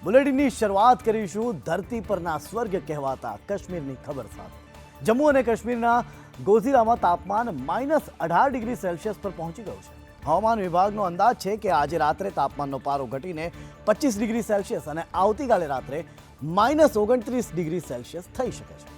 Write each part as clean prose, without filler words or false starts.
બુલેટિનની શરૂઆત કરીશું ધરતી પરના સ્વર્ગ કહેવાતા કાશ્મીરની ખબર સાથે। જમ્મુ અને કાશ્મીરના ગોઝીરામાં તાપમાન -18 ડિગ્રી સેલ્સિયસ પર પહોંચી ગયું છે। હવામાન વિભાગનો અંદાજ છે કે આજે રાત્રે તાપમાનનો પારો ઘટીને 25 ડિગ્રી સેલ્સિયસ અને આવતીકાલે રાત્રે -29 ડિગ્રી સેલ્સિયસ થઈ શકે છે।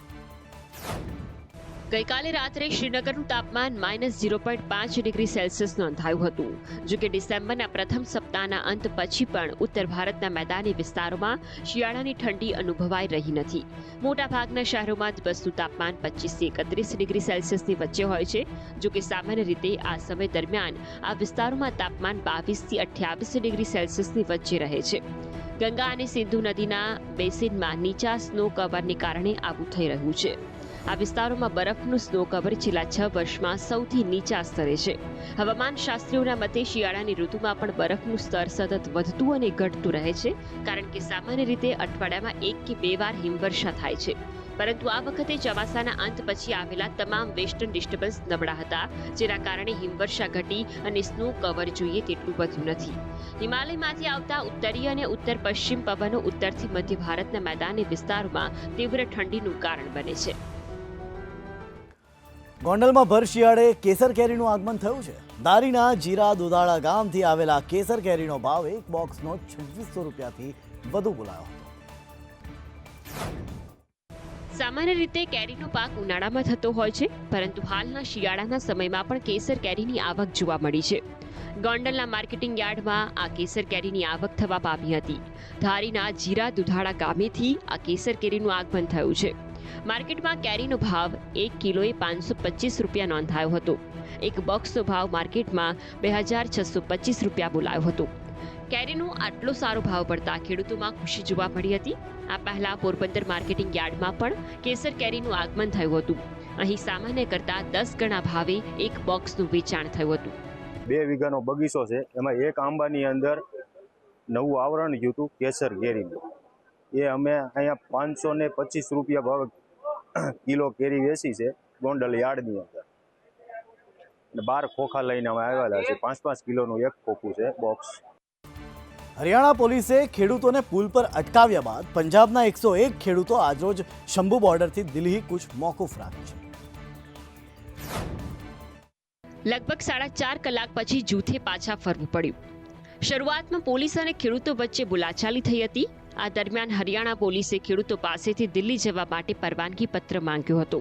ગઈકાલે રાત્રે શ્રીનગરનું તાપમાન -0.5 ડિગ્રી સેલ્સિયસ નોંધાયું હતું। જો કે ડિસેમ્બરના પ્રથમ સપ્તાહના અંત પછી પણ ઉત્તર ભારતના મેદાની વિસ્તારોમાં શિયાળાની ઠંડી અનુભવાઈ રહી નથી। મોટાભાગના શહેરોમાં દિવસનું તાપમાન 25 થી 31 ડિગ્રી સેલ્સિયસની વચ્ચે હોય છે। જો કે સામાન્ય રીતે આ સમય દરમિયાન આ વિસ્તારોમાં તાપમાન 22 થી 28 ડિગ્રી સેલ્સિયસની વચ્ચે રહે છે। ગંગા અને સિંધુ નદીના બેસિનમાં નીચા સ્નો કવરને કારણે આવું થઈ રહ્યું છે। આ વિસ્તારોમાં બરફનું સ્નો કવર છેલ્લા 6 વર્ષમાં સૌથી નીચા સ્તરે છે। હવામાન શાસ્ત્રીઓના મતે શિયાળાની ઋતુમાં પણ બરફનું સ્તર સતત વધતું અને ઘટતું રહે છે, કારણ કે સામાન્ય રીતે અઠવાડિયામાં 1 કે 2 વાર હિમવર્ષા થાય છે। પરંતુ આ વખતે ચોમાસાના અંત પછી આવેલા તમામ વેસ્ટર્ન ડિસ્ટર્બન્સ નબળા હતા, જેના કારણે હિમવર્ષા ઘટી અને સ્નો કવર જોઈએ તેટલું વધ્યું નથી। હિમાલયમાંથી આવતા ઉત્તરીય અને ઉત્તર પશ્ચિમ પવનો ઉત્તરથી મધ્ય ભારતના મેદાની વિસ્તારોમાં તીવ્ર ઠંડીનું કારણ બને છે। ગોંડલમાં ભર શિયાળે કેસર કેરીનું આગમન થયું છે। દારીના જીરા દુધાળા ગામથી આવેલા કેસર કેરીનો ભાવ એક બોક્સનો 2600 રૂપિયાથી વધુ બોલાયો હતો। સામાન્ય રીતે કેરીનો પાક ઉનાળામાં થતો હોય છે, પરંતુ હાલના શિયાળાના સમયમાં પણ કેસર કેરીની આવક જોવા મળી છે। ગોંડલના માર્કેટિંગ યાર્ડમાં આ કેસર કેરીની આવક થવા પામી હતી। ધારીના જીરા દુધાળા ગામેથી આ કેસર કેરીનું આગમન થયું છે। માર્કેટમાં કેરીનો ભાવ 1 કિલોએ 525 રૂપિયા નોંધાયો હતો। એક બોક્સનો ભાવ માર્કેટમાં 2625 રૂપિયા બોલાયો હતો। કેરીનો આટલો સારો ભાવ પડતા ખેડૂતોમાં ખુશી જોવા મળી હતી। આ પહેલા પોરબંદર માર્કેટિંગ યાર્ડમાં પણ કેસર કેરીનું આગમન થયું હતું। અહીં સામાન્ય કરતા 10 ગણા ભાવે એક બોક્સનું વેચાણ થયું હતું। 2 વીઘાનો બગીચો છે, એમાં એક આંબાની અંદર નવું આવરણ થયું હતું કેસર કેરીનું। એ અમે અહીંયા 525 રૂપિયા ભાવ કિલો કેરી વેચી છે ગોંડલ યાર્ડની અંદર। અને 12 ખોખા લઈને અમે આવેલા છે। 5-5 કિલોનું એક ખોખું છે બોક્સ। હરિયાણા પોલીસે ખેડૂતોને પુલ પર અટકાવ્યા બાદ પંજાબના 101 ખેડૂતો આજરોજ શંભુ બોર્ડરથી દિલ્હી કૂચ મોકૂફ રાખી છે। લગભગ 4.5 કલાક પછી જૂથે પાછા ફરવું પડ્યું। શરૂઆતમાં પોલીસ અને ખેડૂતો વચ્ચે બોલાચાલી થઈ હતી। આ દરમિયાન હરિયાણા પોલીસે ખેડૂતો પાસેથી દિલ્હી જવા માટે પરવાનગી પત્ર માંગ્યો હતો।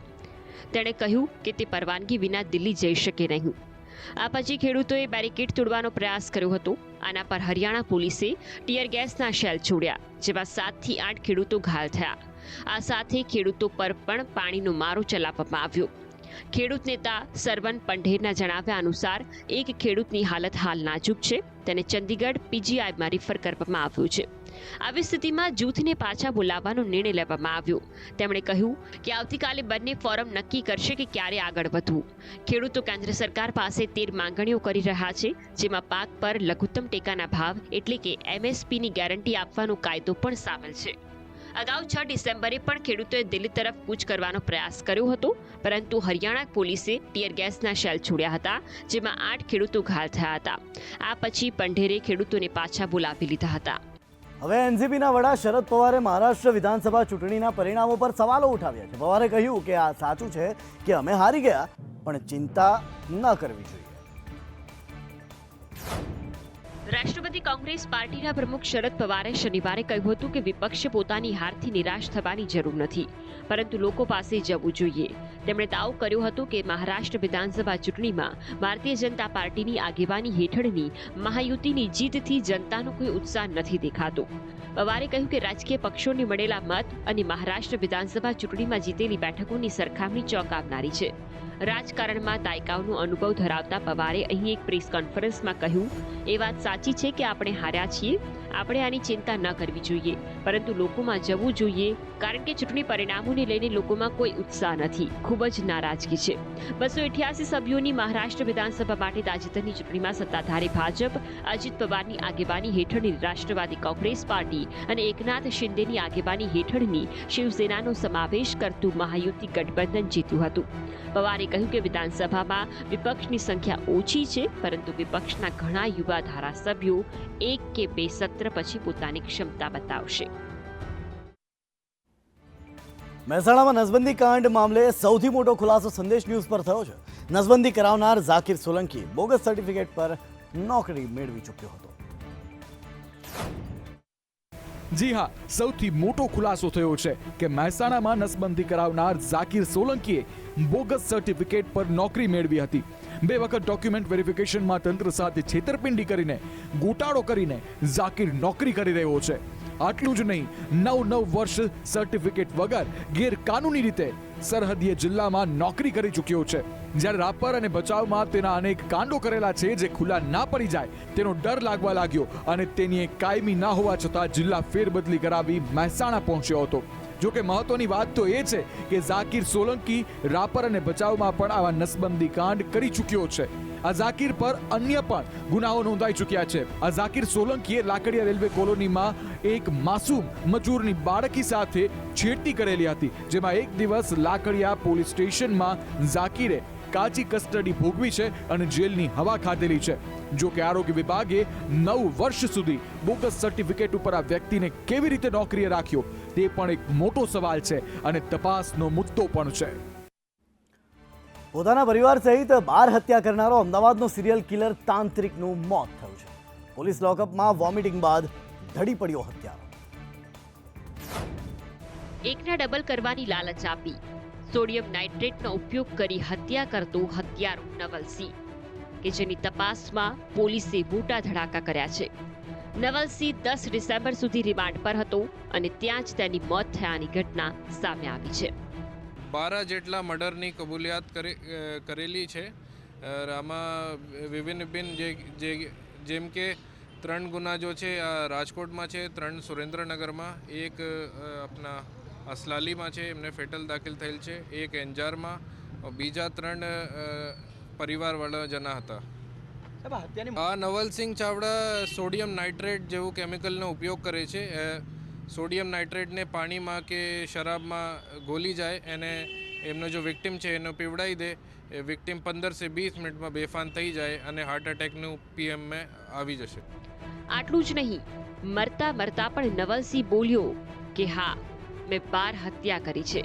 તેણે કહ્યું કે તે પરવાનગી વિના દિલ્હી જઈ શકે નહીં। આ પછી ખેડૂતોએ બેરિકેડ તોડવાનો પ્રયાસ કર્યો હતો। આના પર હરિયાણા પોલીસે ટીયર ગેસના શેલ છોડ્યા, જેમાં 7 થી 8 ખેડૂતો ઘાયલ થયા। આ સાથે ખેડૂતો પર પણ પાણીનો મારો ચલાવવામાં આવ્યો। ખેડૂત નેતા સરવન પંઢેરના જણાવ્યા અનુસાર એક ખેડૂતની હાલત હાલ નાજુક છે। તેને ચંદીગઢ પીજીઆઈમાં રિફર કરવામાં આવ્યું છે। આવી સ્થિતિમાં જૂથને પાછા બોલાવવાનો નિર્ણય લેવામાં આવ્યો। તેમણે કહ્યું કે આવતીકાલે બંને ફોરમ નક્કી કરશે કે ક્યારે આગળ વધવું। ખેડૂતો કેન્દ્ર સરકાર પાસે 13 માંગણીઓ કરી રહ્યા છે, જેમાં પાક પર લઘુત્તમ ટેકાના ભાવ એટલે કે MSPની ગેરંટી આપવાનો કાયદો પણ સામેલ છે। અગાઉ 6 ડિસેમ્બરે પણ ખેડૂતોએ દિલ્હી તરફ કૂચ કરવાનો પ્રયાસ કર્યો હતો, પરંતુ હરિયાણા પોલીસે ટીયર ગેસના શેલ છોડ્યા હતા, જેમાં 8 ખેડૂતો ઘાયલ થયા હતા। આ પછી પંઢેરે ખેડૂતોને પાછા બોલાવી લીધા હતા। હવે એનસીપીના વડા શરદ પવારે મહારાષ્ટ્ર વિધાનસભા ચૂંટણીના પરિણામો પર સવાલો ઉઠાવ્યા છે। પવારે કહ્યું કે આ સાચું છે કે અમે હારી ગયા, પણ ચિંતા ન કરવી જોઈએ। રાષ્ટ્રવાદી કોંગ્રેસ પાર્ટીના પ્રમુખ શરદ પવારે શનિવારે કહ્યું હતું કે વિપક્ષે પોતાની હારથી નિરાશ થવાની જરૂર નથી, પરંતુ લોકો પાસે જવું જોઈએ। તેમણે દાવો કર્યો હતો કે મહારાષ્ટ્ર વિધાનસભા ચૂંટણીમાં ભારતીય જનતા પાર્ટીની આગેવાની હેઠળની મહાયુતિની જીતથી જનતાનો કોઈ ઉત્સાહ નથી દેખાતો। પવારે કહ્યું કે રાજકીય પક્ષોને મળેલા મત અને મહારાષ્ટ્ર વિધાનસભા ચૂંટણીમાં જીતેલી બેઠકોની સરખામણી ચોંકાવનારી છે। રાજકારણમાં દાયકાઓનો અનુભવ ધરાવતા પવારે અહીં એક પ્રેસ કોન્ફરન્સમાં કહ્યું, એ વાત સાચી છે કે આપણે હાર્યા છીએ, આપણે આની ચિંતા ન કરવી જોઈએ, પરંતુ લોકોમાં જવું જોઈએ, કારણ કે ચૂંટણી પરિણામોને લઈને લોકોમાં કોઈ ઉત્સાહ નથી, ખૂબ જ નારાજગી છે। 288 સભ્યોની મહારાષ્ટ્ર વિધાનસભા માટે તાજેતરની ચૂંટણીમાં સત્તાધારી ભાજપ અજીત પવારની આગેવાની હેઠળની રાષ્ટ્રવાદી કોંગ્રેસ પાર્ટી અને એકનાથ શિંદેની આગેવાની હેઠળની શિવસેનાનો સમાવેશ કરતું મહાયુતિ ગઠબંધન જીત્યું હતું। પવારે તેમણે કહ્યું કે વિધાનસભામાં વિપક્ષની સંખ્યા ઓછી છે, પરંતુ વિપક્ષના ઘણા યુવા ધારાસભ્યો 1 કે 2 સત્ર પછી પોતાની ક્ષમતા બતાવશે. મહેસાણામાં નસબંધી કાંડ મામલે સૌથી મોટો ખુલાસો સંદેશ ન્યૂઝ પર થયો છે. નસબંધી કરાવનાર ઝાકીર સોલંકી બોગસ સર્ટિફિકેટ પર નોકરી મેળવી ચૂક્યો હતો. જી હા, સૌથી મોટો ખુલાસો થયો છે કે મહેસાણામાં નસબંધી કરાવનાર ઝાકીર સોલંકીએ બોગસ સર્ટિફિકેટ પર નોકરી મેળવી હતી. 2 વખત ડોક્યુમેન્ટ વેરિફિકેશનમાં તંત્ર સાથે છેતરપિંડી કરીને ગોટાળો કરીને ઝાકીર નોકરી કરી રહ્યો છે. આટલું જ નહીં, 9 વર્ષ સર્ટિફિકેટ વગર ગેરકાનૂની રીતે સરહદીય જિલ્લામાં નોકરી કરી ચૂક્યો છે. જ્યારે રાપર અને ભચાઉમાં તેના અનેક કાંડો કરેલા છે જે ખુલ્લા ના પડી જાય તેનો ડર લાગવા લાગ્યો અને તેની એક કાયમી ના હોવા છતાં જિલ્લા ફેરબદલી કરાવી મહેસાણા પહોંચ્યો હતો. જોકે મહત્વની વાત તો એ છે કે ઝાકીર સોલંકી રાપર અને ભચાઉમાં પણ આવા નસબંધી કાંડ કરી ચૂક્યો છે. આ ઝાકીર પર અન્ય પણ ગુનાઓ નોંધાઈ ચૂક્યા છે. આ ઝાકીર સોલંકીએ લાકડિયા રેલવે કોલોનીમાં એક માસૂમ મજૂરની બાળકી સાથે છેડતી કરેલી હતી, જેમાં એક દિવસ લાકડિયા પોલીસ સ્ટેશનમાં ઝાકીરે કાચી કસ્ટડી ભોગવી છે અને જેલની હવા ખાધેલી છે. જો કે આરોગ્ય વિભાગે 9 વર્ષ સુધી બોગસ સર્ટિફિકેટ ઉપર આ વ્યક્તિને કેવી રીતે નોકરીએ રાખ્યો તે પણ એક મોટો સવાલ છે અને તપાસનો મુદ્દો પણ છે. પોતાના પરિવાર સહિત 12 હત્યા કરનારો અમદાવાદનો સિરિયલ કિલર તાંત્રિકનું મોત થયું છે. પોલીસ લોકઅપમાં વોમિટિંગ બાદ ધડી પડ્યો હત્યારો. એકના ડબલ કરવાની લાલચ આપી સોડિયમ નાઇટ્રેટનો ઉપયોગ કરી હત્યા કરતો હત્યારો નવલસિંહ, કે જેની તપાસમાં પોલીસે મોટા ધડાકા કર્યા છે. નવલસિંહ 10 ડિસેમ્બર સુધી રિમાન્ડ પર હતો અને ત્યાં જ તેની મોત થયાની ઘટના સામે આવી છે. 12 જેટલા મર્ડરની કબૂલિયાત કરેલી છે. આમાં વિભિન્ન જેમ કે 3 ગુના જો છે આ રાજકોટમાં છે, 3 સુરેન્દ્રનગરમાં, એક આપણા અસલાલીમાં છે, એમને ફેટલ દાખલ થયેલ છે, એક એન્જારમાં, બીજા 3 પરિવારવાળા જણા હતા. આ નવલસિંહ ચાવડા સોડિયમ નાઇટ્રેટ જેવું કેમિકલનો ઉપયોગ કરે છે. સોડિયમ નાઇટ્રેટને પાણીમાં કે શરાબમાં ગોલી જાય એને એમનો જો વિક્ટિમ છે એનો પીવડાવી દે, વિક્ટિમ 15 થી 20 મિનિટમાં બેફાન થઈ જાય અને હાર્ટ એટેકનું પીએમમાં આવી જશે. આટલું જ નહીં, મરતા મરતા પણ નવલસિંહ બોલ્યો કે હા, મેં 12 હત્યા કરી છે.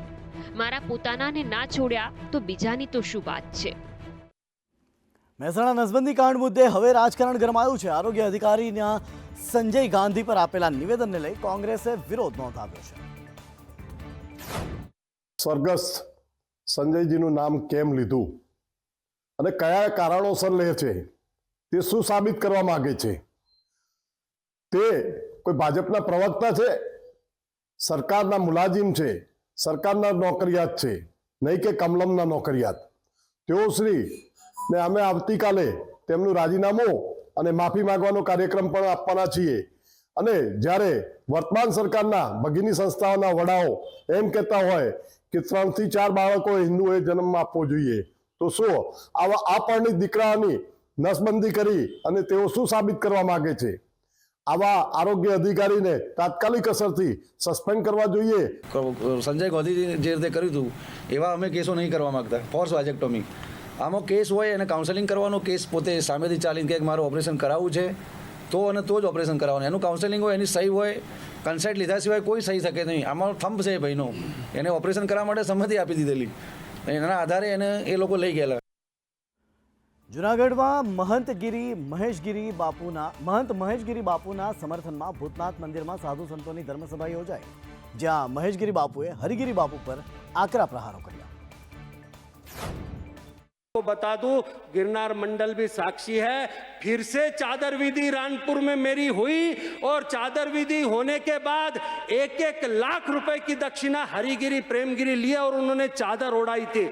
મારા પોતાનાને ના છોડ્યા તો બીજાની તો શું વાત છે. મહેસાણા નસબંધી કાંડ મુદ્દે હવે રાજકારણ ગરમાયું છે. આરોગ્ય અધિકારીના સંજય ગાંધી પર આપેલા નિવેદનને લઈ કોંગ્રેસે વિરોધ નોંધાવ્યો છે. સ્વર્ગસ્થ સંજયજીનું નામ કેમ લીધું અને કયા કારણોસર લે છે તે શું સાબિત કરવા માંગે છે? તે કોઈ ભાજપના પ્રવક્તા છે? સરકારના મુલાજિમ છે, સરકારના નોકરિયાત છે, નહીં કે કમલમના નોકરિયાત. તેઓ શ્રી ને અમે આવતીકાલે તેમનું રાજીનામું અને માફી માંગવાનો કાર્યક્રમ પણ આપવાના છીએ. અને જ્યારે વર્તમાન સરકારના ભગીની સંસ્થાઓના વડાઓ એમ કહેતા હોય કે 3 થી 4 બાળકોએ હિન્દુઓએ જન્મ આપવો જોઈએ, તો શું આવા અપરિણીત દીકરાઓની નસબંધી કરી અને તેઓ શું સાબિત કરવા માંગે છે? આવા આરોગ્ય અધિકારીને તાત્કાલિક અસરથી સસ્પેન્ડ કરવા જોઈએ. સંજય ગાંધી જે રીતે કર્યું હતું એવા અમે કેસો નહીં કરવા માંગતા. ફોર્સ વાજેક્ટોમી આમાં કેસ હોય અને કાઉન્સેલિંગ કરવાનો, કેસ પોતે સામેથી ચાલીને કે મારું ઓપરેશન કરાવવું છે તો અને તો જ ઓપરેશન કરાવવાનું. એનું કાઉન્સેલિંગ હોય, એની સહી હોય, કન્સેન્ટ લીધા સિવાય કોઈ સહી શકે નહીં. આમાં થંભ છે ભાઈનો, એને ઓપરેશન કરવા માટે સંમતિ આપી દીધેલી, એના આધારે એને એ લોકો લઈ ગયેલા. જૂનાગઢમાં મહંત મહેશગીરી બાપુના સમર્થનમાં ભૂતનાથ મંદિરમાં સાધુ સંતોની ધર્મસભા યોજાઈ, જ્યાં મહેશગીરી બાપુએ હરિગીરી બાપુ પર આકરા પ્રહારો કર્યા. को बता दूं, गिरनार मंडल भी साक्षी है. फिर से चादर विधि रानपुर में मेरी हुई और चादर विधि होने के बाद 1-1 लाख रुपए की दक्षिणा हरिगिरी प्रेमगिरी लिया और उन्होंने चादर ओढ़ाई थी.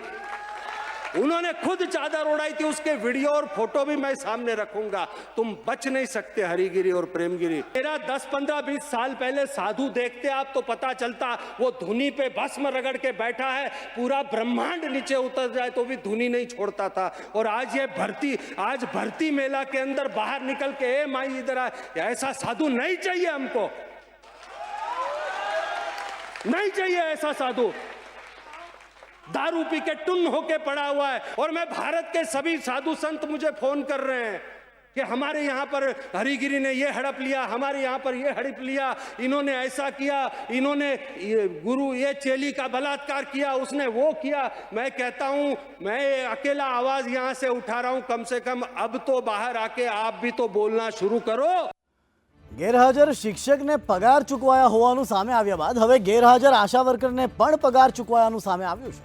उन्होंने खुद चादर ओढ़ाई थी. उसके वीडियो और फोटो भी मैं सामने रखूंगा. तुम बच नहीं सकते हरिगिरी और प्रेमगिरी. मेरा 10, 15, 20 साल पहले साधु देखते आप तो पता चलता वो धुनी पे भस्म रगड़ के बैठा है, पूरा ब्रह्मांड नीचे उतर जाए तो भी धुनी नहीं छोड़ता था. और आज भर्ती मेला के अंदर बाहर निकल के ए माई इधर आ, ऐसा साधु नहीं चाहिए हमको, नहीं चाहिए ऐसा साधु. दारू पी के टुन्न होके पड़ा हुआ है। और मैं भारत के सभी साधु संत मुझे फोन कर रहे हैं कि हमारे यहाँ पर हरिगिरी ने ये हड़प लिया, हमारे यहाँ पर ये हड़प लिया, इन्होंने ऐसा किया, इन्होंने गुरु ये चेली का बलात्कार किया, उसने वो किया। मैं कहता हूँ, मैं अकेला आवाज यहाँ से उठा रहा हूँ, कम से कम अब तो बाहर आके आप भी तो बोलना शुरू करो। ગેરહાજર શિક્ષકને પગાર ચૂકવાયા હોવાનું સામે આવ્યા બાદ હવે ગેરહાજર આશા વર્કરને પણ પગાર ચૂકવાયાનું સામે આવ્યું છે.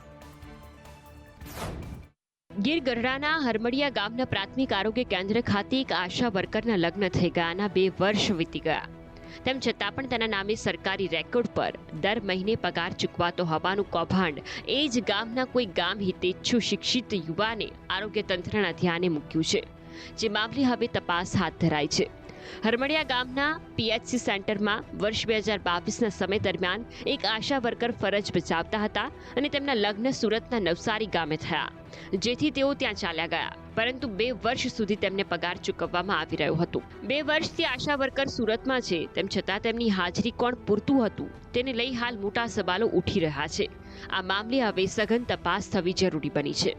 ગીર ગઢડાના હરમડિયા ગામના પ્રાથમિક આરોગ્ય કેન્દ્ર ખાતે એક આશા વર્કરના લગ્ન થઈ ગયાના 2 વર્ષ વીતી ગયા. તેમ છતાં પણ તેના નામે સરકારી રેકોર્ડ પર દર મહિને પગાર ચૂકવાતો હોવાનું કૌભાંડ એ જ ગામના કોઈ ગામ હિતેચ્છુ શિક્ષિત યુવાને આરોગ્ય તંત્રના ધ્યાને મૂક્યું છે, જે મામલે હવે તપાસ હાથ ધરાઈ છે. હરમડિયા ગામના પીએચસી સેન્ટરમાં વર્ષ 2022ના સમય દરમિયાન એક આશા વર્કર ફરજ બજાવતા હતા અને તેમના લગ્ન સુરતના નવસારી ગામે થયા, જેથી તેઓ ત્યાં ચાલ્યા ગયા. પરંતુ 2 વર્ષ સુધી તેમને પગાર ચૂકવવામાં આવી રહ્યો હતો. 2 વર્ષથી આશા વર્કર સુરતમાં છે, તેમ છતાં તેમની હાજરી કોણ પૂરતું હતું તેને લઈ હાલ મોટા સવાલો ઉઠી રહ્યા છે. આ મામલે હવે સઘન તપાસ થવી જરૂરી બની છે.